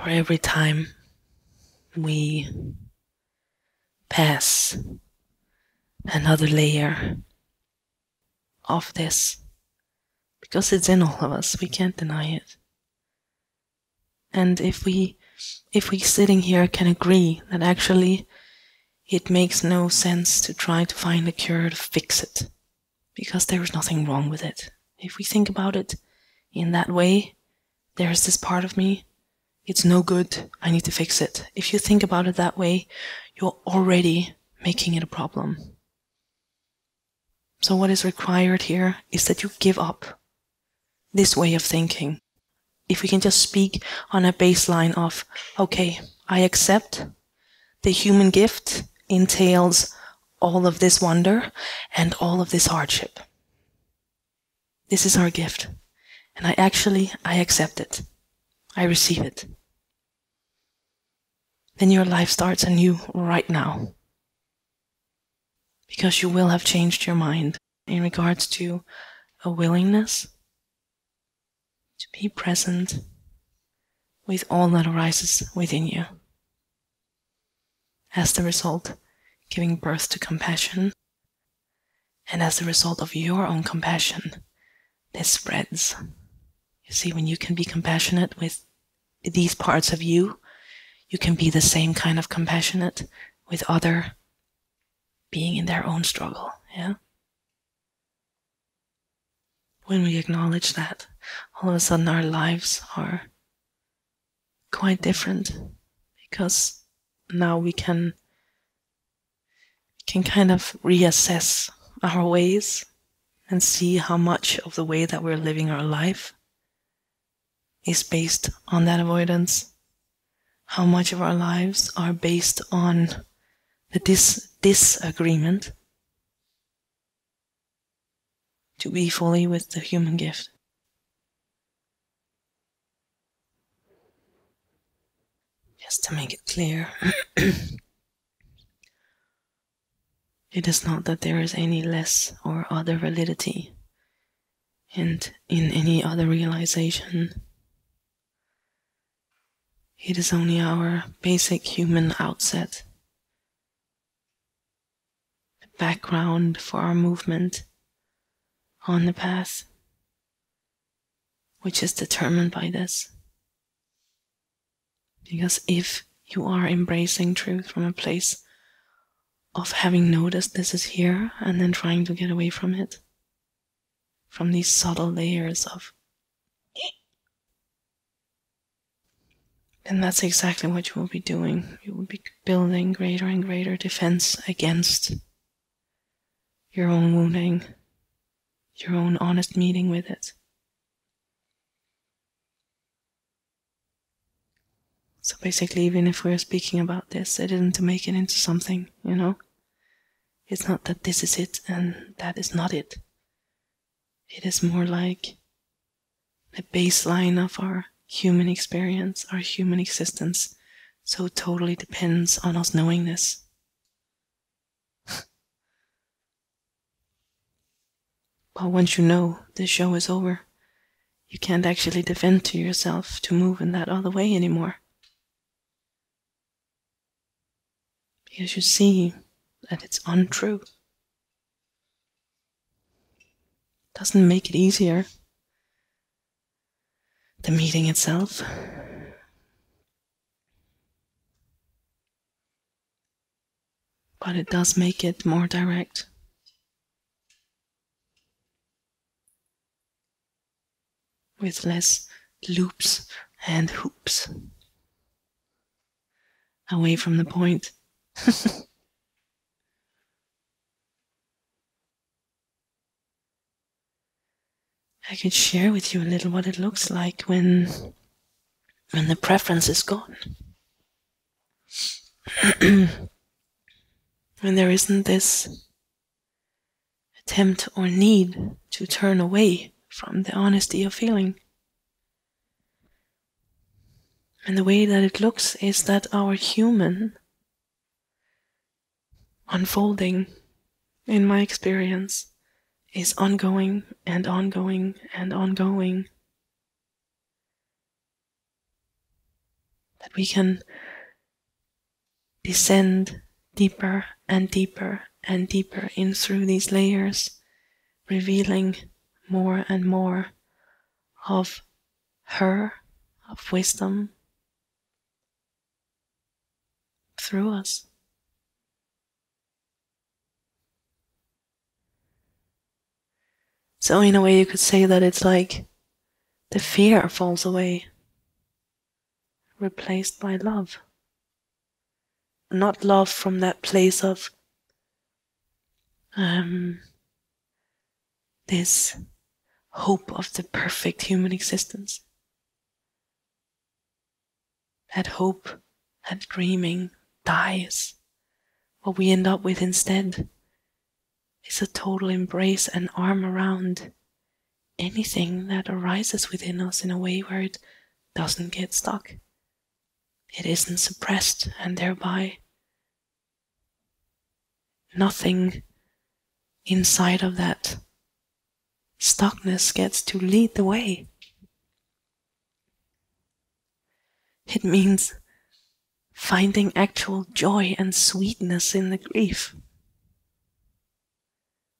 or every time we pass another layer of this, because it's in all of us, we can't deny it. And if we sitting here can agree that actually it makes no sense to try to find a cure to fix it, because there is nothing wrong with it. If we think about it in that way, there is this part of me, it's no good, I need to fix it. If you think about it that way, you're already making it a problem. So what is required here is that you give up this way of thinking. If we can just speak on a baseline of, okay, I accept the human gift entails all of this wonder and all of this hardship. This is our gift. And I accept it. I receive it. Then your life starts anew right now. Because you will have changed your mind in regards to a willingness to be present with all that arises within you. As the result, giving birth to compassion, and as the result of your own compassion, this spreads. You see, when you can be compassionate with these parts of you, you can be the same kind of compassionate with other being in their own struggle, yeah? When we acknowledge that, all of a sudden our lives are quite different, because now we can kind of reassess our ways and see how much of the way that we're living our life is based on that avoidance, how much of our lives are based on the disagreement to be fully with the human gift. Just to make it clear, it is not that there is any less or other validity and in any other realization. It is only our basic human outset, the background for our movement on the path, which is determined by this. Because if you are embracing truth from a place of having noticed this is here and then trying to get away from it, from these subtle layers of, then that's exactly what you will be doing. You will be building greater and greater defense against your own wounding, your own honest meeting with it. So basically, even if we're speaking about this, it isn't to make it into something, you know? It's not that this is it and that is not it. It is more like the baseline of our human experience, our human existence, so totally depends on us knowing this. But once you know the show is over, you can't actually defend to yourself to move in that other way anymore. Because you see that it's untrue. Doesn't make it easier, the meeting itself. But it does make it more direct. With less loops and hoops. Away from the point. I could share with you a little what it looks like when the preference is gone. When there isn't this attempt or need to turn away from the honesty of feeling. And the way that it looks is that our human unfolding, in my experience, is ongoing and ongoing and ongoing. that we can descend deeper and deeper and deeper in through these layers, revealing more and more of her, of wisdom through us. So in a way you could say that it's like the fear falls away, replaced by love. Not love from that place of this hope of the perfect human existence. That hope, that dreaming dies. What we end up with instead is a total embrace and arm around anything that arises within us in a way where it doesn't get stuck. It isn't suppressed, and thereby nothing inside of that stuckness gets to lead the way. It means finding actual joy and sweetness in the grief.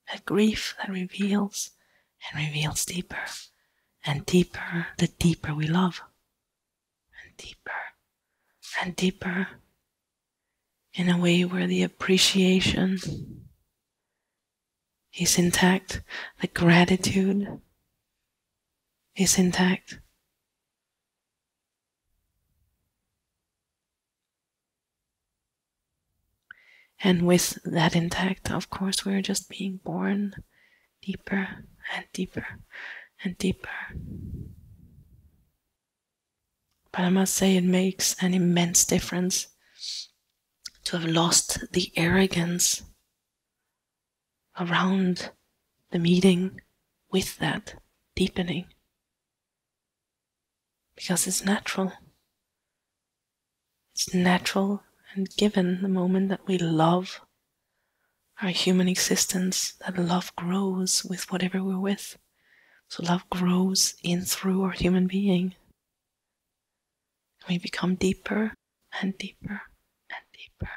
That grief that reveals and reveals deeper and deeper, the deeper we love. And deeper and deeper, in a way where the appreciation is intact, the gratitude is intact. And with that intact, of course, we're just being born deeper and deeper and deeper. But I must say it makes an immense difference to have lost the arrogance around the meeting with that deepening. Because it's natural. It's natural and given the moment that we love our human existence, that love grows with whatever we're with. So love grows in through our human being. We become deeper and deeper and deeper.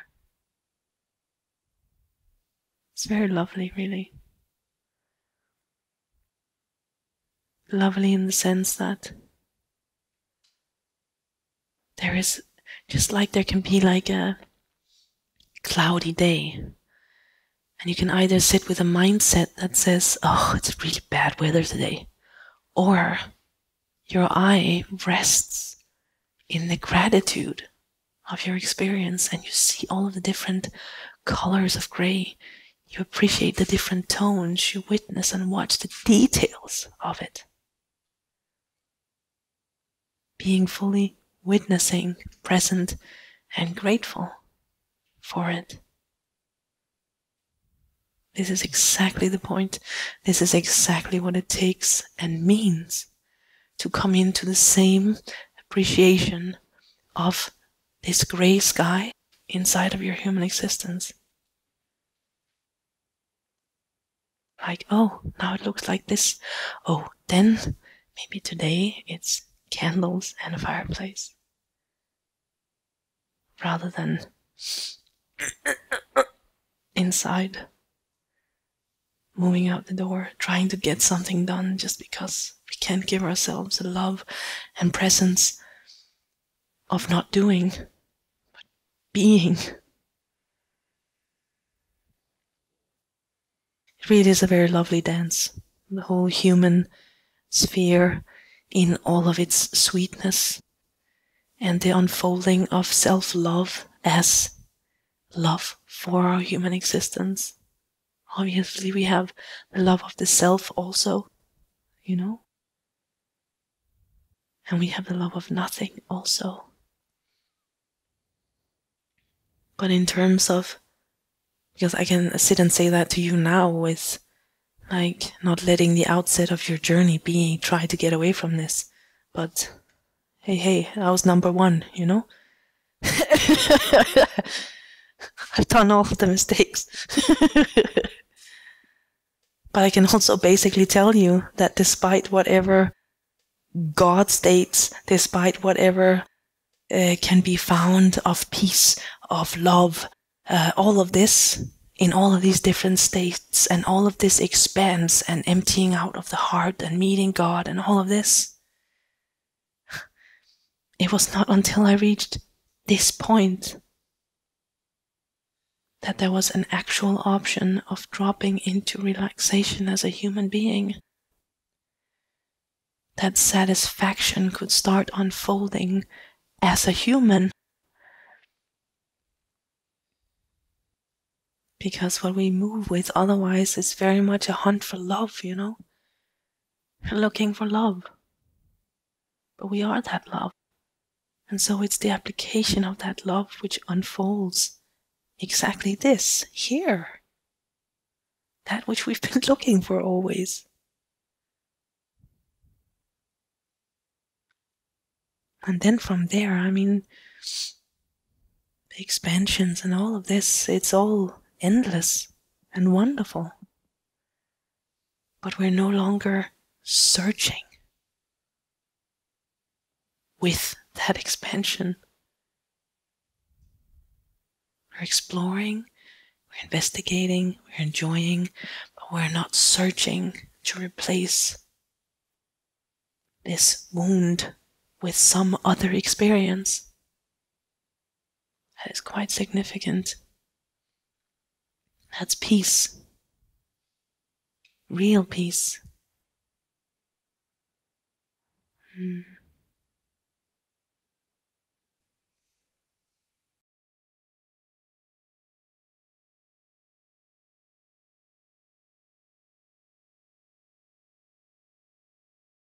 It's very lovely, really. Lovely in the sense that there is, just like there can be like a cloudy day, and you can either sit with a mindset that says, oh, it's really bad weather today, or your eye rests in the gratitude of your experience and you see all of the different colors of gray. You appreciate the different tones, you witness and watch the details of it. Being fully witnessing, present, and grateful for it. This is exactly the point. This is exactly what it takes and means to come into the same appreciation of this gray sky inside of your human existence. Like, oh, now it looks like this. Oh, then maybe today it's candles and a fireplace. Rather than inside, moving out the door, trying to get something done just because we can't give ourselves the love and presence of not doing, but being. It really is a very lovely dance. The whole human sphere in all of its sweetness and the unfolding of self-love as love for our human existence. Obviously, we have the love of the self also, you know? And we have the love of nothing also. But in terms of, because I can sit and say that to you now with, like, not letting the outset of your journey be try to get away from this. But, hey, that was number one, you know? I've done all of the mistakes. But I can also basically tell you that despite whatever God states, despite whatever can be found, of peace, of love, all of this in all of these different states, and all of this expanse and emptying out of the heart and meeting God and all of this. It was not until I reached this point that there was an actual option of dropping into relaxation as a human being, that satisfaction could start unfolding as a human. Because what we move with otherwise is very much a hunt for love, you know? Looking for love. But we are that love. And so it's the application of that love which unfolds exactly this, here. That which we've been looking for always. And then from there, I mean, the expansions and all of this, it's all endless and wonderful. But we're no longer searching with that expansion. We're exploring, we're investigating, we're enjoying, but we're not searching to replace this wound with some other experience. That is quite significant. That's peace. Real peace.